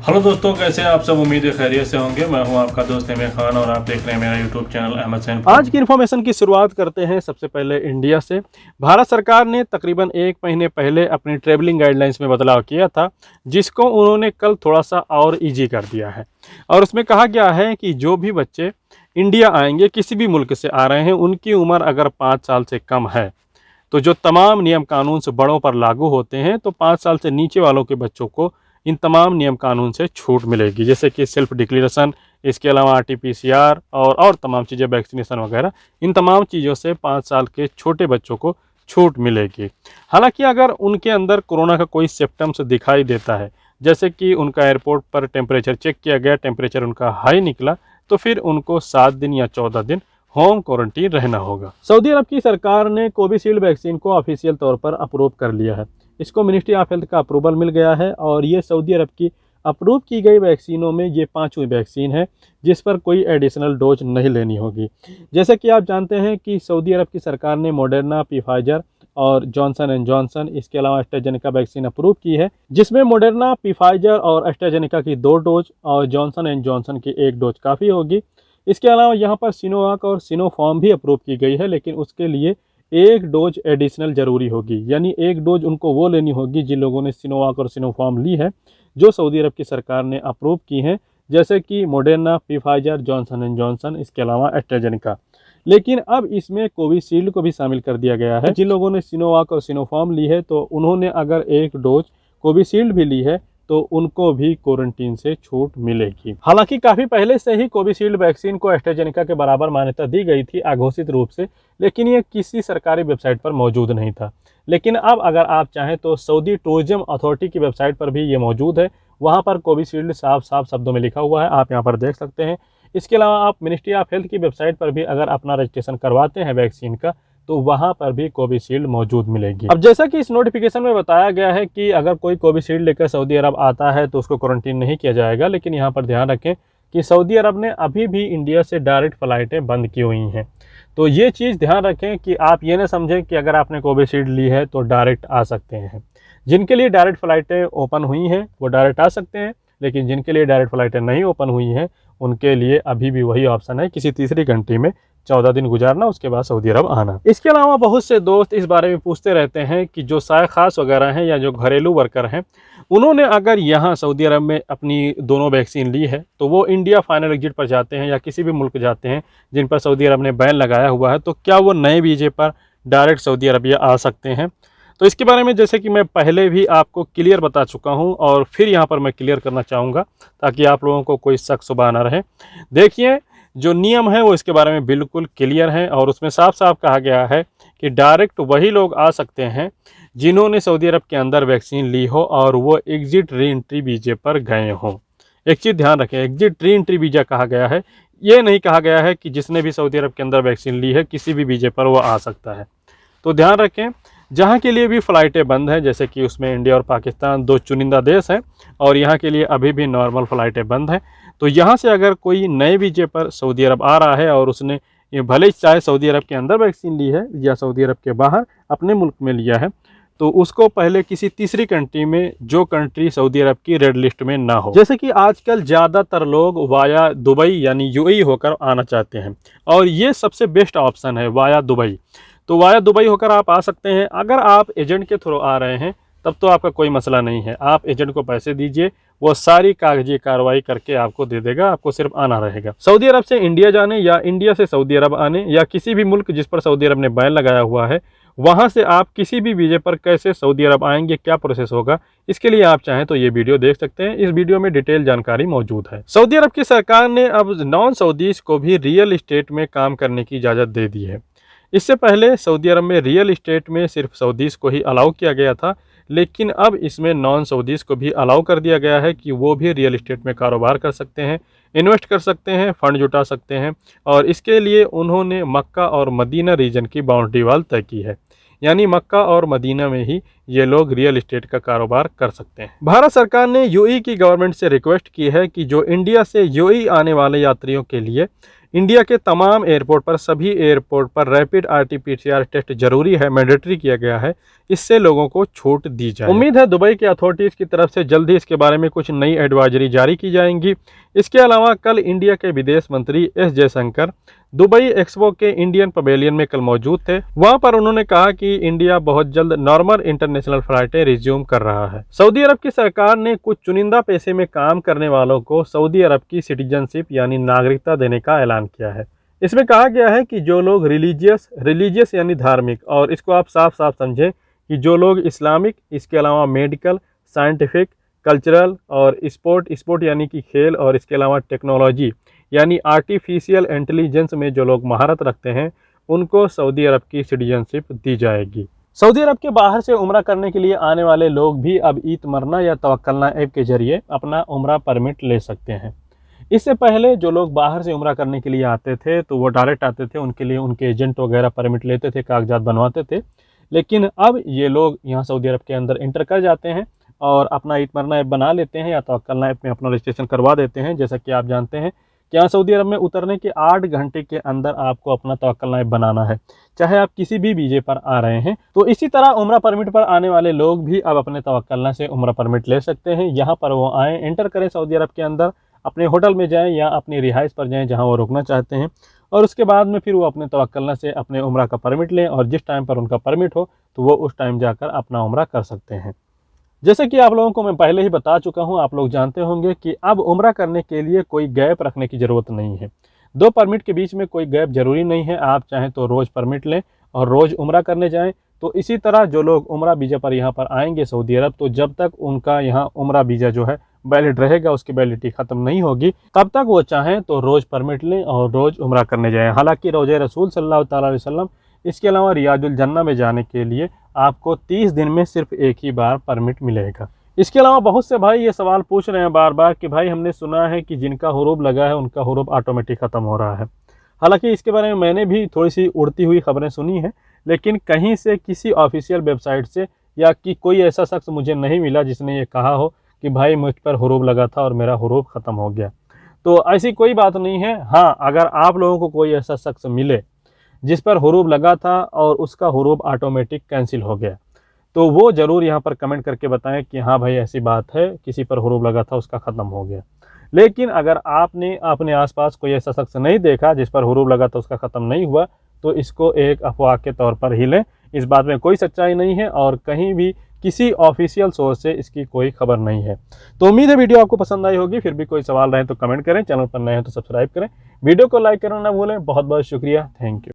Hello दोस्तों, कैसे हैं आप सब। उम्मीद है खैरियत से होंगे। मैं हूं आपका दोस्त इमरान खान और आप देख रहे हैं मेरा यूट्यूब चैनल अहमद सैन। आज की इन्फॉर्मेशन की शुरुआत करते हैं सबसे पहले इंडिया से। भारत सरकार ने तकरीबन 1 महीने पहले अपनी ट्रेवलिंग गाइडलाइंस में बदलाव किया था, जिसको उन्होंने कल थोड़ा सा और इजी कर दिया है। और उसमें कहा गया है कि जो भी बच्चे इंडिया आएंगे, किसी भी मुल्क से आ रहे हैं, उनकी उम्र अगर 5 साल से कम है तो जो तमाम नियम कानून से बड़ों पर लागू होते हैं, तो 5 साल से नीचे वालों के बच्चों को इन तमाम नियम कानून से छूट मिलेगी, जैसे कि सेल्फ डिक्लेरेशन, इसके अलावा RT-PCR और तमाम चीज़ें, वैक्सीनेशन वगैरह। इन तमाम चीज़ों से 5 साल के छोटे बच्चों को छूट मिलेगी। हालांकि अगर उनके अंदर कोरोना का कोई सिम्टम्स दिखाई देता है, जैसे कि उनका एयरपोर्ट पर टेम्परेचर चेक किया गया, टेम्परेचर उनका हाई निकला, तो फिर उनको 7 दिन या 14 दिन होम क्वारंटीन रहना होगा। सऊदी अरब की सरकार ने कोविशील्ड वैक्सीन को ऑफिशियल तौर पर अप्रूव कर लिया है। इसको मिनिस्ट्री ऑफ हेल्थ का अप्रूवल मिल गया है और ये सऊदी अरब की अप्रूव की गई वैक्सीनों में ये 5वीं वैक्सीन है जिस पर कोई एडिशनल डोज नहीं लेनी होगी। जैसे कि आप जानते हैं कि सऊदी अरब की सरकार ने मॉडर्ना, फाइजर और जॉनसन एंड जॉनसन, इसके अलावा एस्ट्राजेनेका वैक्सीन अप्रूव की है, जिसमें मॉडर्ना, फाइजर और एस्ट्राजेनेका की 2 डोज और जॉनसन एंड जॉनसन की 1 डोज काफ़ी होगी। इसके अलावा यहाँ पर सिनोवाक और सिनोफार्म भी अप्रूव की गई है, लेकिन उसके लिए 1 डोज एडिशनल ज़रूरी होगी, यानी 1 डोज उनको वो लेनी होगी जिन लोगों ने सिनोवाक और सिनोफार्म ली है, जो सऊदी अरब की सरकार ने अप्रूव की हैं, जैसे कि Moderna, Pfizer, Johnson and Johnson, इसके अलावा एस्ट्राजेनेका। लेकिन अब इसमें कोविशील्ड को भी शामिल कर दिया गया है। जिन लोगों ने सिनोवाक और सिनोफार्म ली है, तो उन्होंने अगर 1 डोज कोविशील्ड भी ली है तो उनको भी क्वारंटीन से छूट मिलेगी। हालांकि काफ़ी पहले से ही कोविशील्ड वैक्सीन को एस्ट्राजेनेका के बराबर मान्यता दी गई थी अघोषित रूप से, लेकिन ये किसी सरकारी वेबसाइट पर मौजूद नहीं था। लेकिन अब अगर आप चाहें तो सऊदी टूरिज्म अथॉरिटी की वेबसाइट पर भी ये मौजूद है। वहाँ पर कोविशील्ड साफ साफ शब्दों में लिखा हुआ है, आप यहाँ पर देख सकते हैं। इसके अलावा आप मिनिस्ट्री ऑफ हेल्थ की वेबसाइट पर भी अगर अपना रजिस्ट्रेशन करवाते हैं वैक्सीन का, तो वहाँ पर भी कोविशील्ड मौजूद मिलेगी। अब जैसा कि इस नोटिफिकेशन में बताया गया है कि अगर कोई कोविशील्ड लेकर सऊदी अरब आता है तो उसको क्वारंटीन नहीं किया जाएगा, लेकिन यहाँ पर ध्यान रखें कि सऊदी अरब ने अभी भी इंडिया से डायरेक्ट फ़्लाइटें बंद की हुई हैं। तो ये चीज़ ध्यान रखें कि आप ये ना समझें कि अगर आपने कोविशील्ड ली है तो डायरेक्ट आ सकते हैं। जिनके लिए डायरेक्ट फ़्लाइटें ओपन हुई हैं वो डायरेक्ट आ सकते हैं, लेकिन जिनके लिए डायरेक्ट फ़्लाइटें नहीं ओपन हुई हैं उनके लिए अभी भी वही ऑप्शन है, किसी तीसरी कंट्री में 14 दिन गुजारना, उसके बाद सऊदी अरब आना। इसके अलावा बहुत से दोस्त इस बारे में पूछते रहते हैं कि जो साय खास वगैरह हैं या जो घरेलू वर्कर हैं, उन्होंने अगर यहाँ सऊदी अरब में अपनी दोनों वैक्सीन ली है तो वो इंडिया फाइनल एग्जिट पर जाते हैं या किसी भी मुल्क जाते हैं जिन पर सऊदी अरब ने बैन लगाया हुआ है, तो क्या वो नए वीज़े पर डायरेक्ट सऊदी अरबिया आ सकते हैं? तो इसके बारे में जैसे कि मैं पहले भी आपको क्लियर बता चुका हूं और फिर यहाँ पर मैं क्लियर करना चाहूँगा ताकि आप लोगों को कोई शक शुबा ना रहे। देखिए, जो नियम है वो इसके बारे में बिल्कुल क्लियर है और उसमें साफ साफ कहा गया है कि डायरेक्ट वही लोग आ सकते हैं जिन्होंने सऊदी अरब के अंदर वैक्सीन ली हो और वो एग्जिट री एंट्री वीज़े पर गए हों। एक चीज़ ध्यान रखें, एग्जिट री एंट्री वीज़ा कहा गया है, ये नहीं कहा गया है कि जिसने भी सऊदी अरब के अंदर वैक्सीन ली है किसी भी वीज़े पर वो आ सकता है। तो ध्यान रखें, जहाँ के लिए भी फ़्लाइटें बंद हैं, जैसे कि उसमें इंडिया और पाकिस्तान 2 चुनिंदा देश हैं और यहाँ के लिए अभी भी नॉर्मल फ़्लाइटें बंद हैं, तो यहाँ से अगर कोई नए वीज़े पर सऊदी अरब आ रहा है और उसने ये भले ही चाहे सऊदी अरब के अंदर वैक्सीन ली है या सऊदी अरब के बाहर अपने मुल्क में लिया है, तो उसको पहले किसी तीसरी कंट्री में, जो कंट्री सऊदी अरब की रेड लिस्ट में ना हो, जैसे कि आजकल ज़्यादातर लोग वाया दुबई यानी UAE होकर आना चाहते हैं और ये सबसे बेस्ट ऑप्शन है वाया दुबई। तो वाया दुबई होकर आप आ सकते हैं। अगर आप एजेंट के थ्रू आ रहे हैं तब तो आपका कोई मसला नहीं है, आप एजेंट को पैसे दीजिए, वो सारी कागजी कार्रवाई करके आपको दे देगा, आपको सिर्फ आना रहेगा। सऊदी अरब से इंडिया जाने या इंडिया से सऊदी अरब आने या किसी भी मुल्क जिस पर सऊदी अरब ने बैन लगाया हुआ है, वहाँ से आप किसी भी वीज़े पर कैसे सऊदी अरब आएंगे, क्या प्रोसेस होगा, इसके लिए आप चाहें तो ये वीडियो देख सकते हैं। इस वीडियो में डिटेल जानकारी मौजूद है। सऊदी अरब की सरकार ने अब नॉन सऊदीज को भी रियल इस्टेट में काम करने की इजाज़त दे दी है। इससे पहले सऊदी अरब में रियल इस्टेट में सिर्फ सऊदीज़ को ही अलाउ किया गया था, लेकिन अब इसमें नॉन सऊदीज़ को भी अलाउ कर दिया गया है कि वो भी रियल इस्टेट में कारोबार कर सकते हैं, इन्वेस्ट कर सकते हैं, फ़ंड जुटा सकते हैं। और इसके लिए उन्होंने मक्का और मदीना रीजन की बाउंड्री वाल तय की है, यानी मक्का और मदीना में ही ये लोग रियल इस्टेट का कारोबार कर सकते हैं। भारत सरकार ने UAE की गवर्नमेंट से रिक्वेस्ट की है कि जो इंडिया से UAE आने वाले यात्रियों के लिए इंडिया के तमाम एयरपोर्ट पर, सभी एयरपोर्ट पर रैपिड RT-PCR टेस्ट जरूरी है, मैंडेटरी किया गया है। इससे लोगों को छूट दी जाए। उम्मीद है दुबई की अथॉरिटीज़ की तरफ से जल्द ही इसके बारे में कुछ नई एडवाइजरी जारी की जाएंगी। इसके अलावा कल इंडिया के विदेश मंत्री एस जयशंकर दुबई एक्सपो के इंडियन पवेलियन में कल मौजूद थे। वहां पर उन्होंने कहा कि इंडिया बहुत जल्द नॉर्मल इंटरनेशनल फ्लाइटें रिज्यूम कर रहा है। सऊदी अरब की सरकार ने कुछ चुनिंदा पेशे में काम करने वालों को सऊदी अरब की सिटीजनशिप यानी नागरिकता देने का ऐलान किया है। इसमें कहा गया है कि जो लोग रिलीजियस यानी धार्मिक, और इसको आप साफ साफ समझें कि जो लोग इस्लामिक, इसके अलावा मेडिकल, साइंटिफिक, कल्चरल और स्पोर्ट यानी कि खेल, और इसके अलावा टेक्नोलॉजी यानी आर्टिफिशियल इंटेलिजेंस में जो लोग महारत रखते हैं, उनको सऊदी अरब की सिटीजनशिप दी जाएगी। सऊदी अरब के बाहर से उम्रा करने के लिए आने वाले लोग भी अब ईतमरना या तवक्कलना ऐप के जरिए अपना उम्रा परमिट ले सकते हैं। इससे पहले जो लोग बाहर से उम्रा करने के लिए आते थे तो वो डायरेक्ट आते थे, उनके लिए उनके एजेंट वगैरह परमिट लेते थे, कागजात बनवाते थे। लेकिन अब ये लोग यहाँ सऊदी अरब के अंदर इंटर कर जाते हैं और अपना ईतमरना ऐप बना लेते हैं या तवक्कलना ऐप में अपना रजिस्ट्रेशन करवा देते हैं। जैसा कि आप जानते हैं कि यहाँ सऊदी अरब में उतरने के 8 घंटे के अंदर आपको अपना तवक्कलना ऐप बनाना है, चाहे आप किसी भी वीजे पर आ रहे हैं। तो इसी तरह उम्रा परमिट पर आने वाले लोग भी अब अपने तवक्कलना से उम्रा परमिट ले सकते हैं। यहाँ पर वो आएँ, एंटर करें सऊदी अरब के अंदर, अपने होटल में जाएं या अपनी रिहाइश पर जाएं जहां वो रुकना चाहते हैं, और उसके बाद में फिर वो अपने तवक्कलना से अपने उम्रा का परमिट लें, और जिस टाइम पर उनका परमिट हो तो वो उस टाइम जाकर अपना उम्रा कर सकते हैं। जैसे कि आप लोगों को मैं पहले ही बता चुका हूं, आप लोग जानते होंगे कि अब उम्रा करने के लिए कोई गैप रखने की ज़रूरत नहीं है। 2 परमिट के बीच में कोई गैप जरूरी नहीं है। आप चाहें तो रोज़ परमिट लें और रोज़ उम्रा करने जाएं। तो इसी तरह जो लोग उम्रा वीज़ा पर यहाँ पर आएंगे सऊदी अरब, तो जब तक उनका यहाँ उम्रा वीज़ा जो है वैलिड रहेगा, उसकी वैलिडिटी ख़त्म नहीं होगी, तब तक वो चाहें तो रोज़ परमिट लें और रोज़ उम्रा करने जाएं। हालांकि रोज़े रसूल सल्लल्लाहु अलैहि वसल्लम, इसके अलावा रियाजुल जन्ना में जाने के लिए आपको 30 दिन में सिर्फ एक ही बार परमिट मिलेगा। इसके अलावा बहुत से भाई ये सवाल पूछ रहे हैं बार बार कि भाई हमने सुना है कि जिनका हुरूब लगा है उनका हुरूब ऑटोमेटिक ख़त्म हो रहा है। हालांकि इसके बारे में मैंने भी थोड़ी सी उड़ती हुई खबरें सुनी हैं, लेकिन कहीं से किसी ऑफिशियल वेबसाइट से या कि कोई ऐसा शख्स मुझे नहीं मिला जिसने ये कहा हो कि भाई मुझ पर हुरूब लगा था और मेरा हुरूब ख़त्म हो गया। तो ऐसी कोई बात नहीं है। हाँ, अगर आप लोगों को कोई ऐसा शख्स मिले जिस पर हुरूब लगा था और उसका हुरूब ऑटोमेटिक कैंसिल हो गया, तो वो ज़रूर यहाँ पर कमेंट करके बताएं कि हाँ भाई ऐसी बात है, किसी पर हुरूब लगा था उसका ख़त्म हो गया। लेकिन अगर आपने अपने आसपास कोई ऐसा शख्स नहीं देखा जिस पर हुरूब लगा था उसका ख़त्म नहीं हुआ, तो इसको एक अफवाह के तौर पर ही लें। इस बात में कोई सच्चाई नहीं है और कहीं भी किसी ऑफिशियल सोर्स से इसकी कोई खबर नहीं है। तो उम्मीद है वीडियो आपको पसंद आई होगी। फिर भी कोई सवाल रहे तो कमेंट करें, चैनल पर नए हैं तो सब्सक्राइब करें, वीडियो को लाइक करना ना भूलें। बहुत बहुत शुक्रिया, थैंक यू।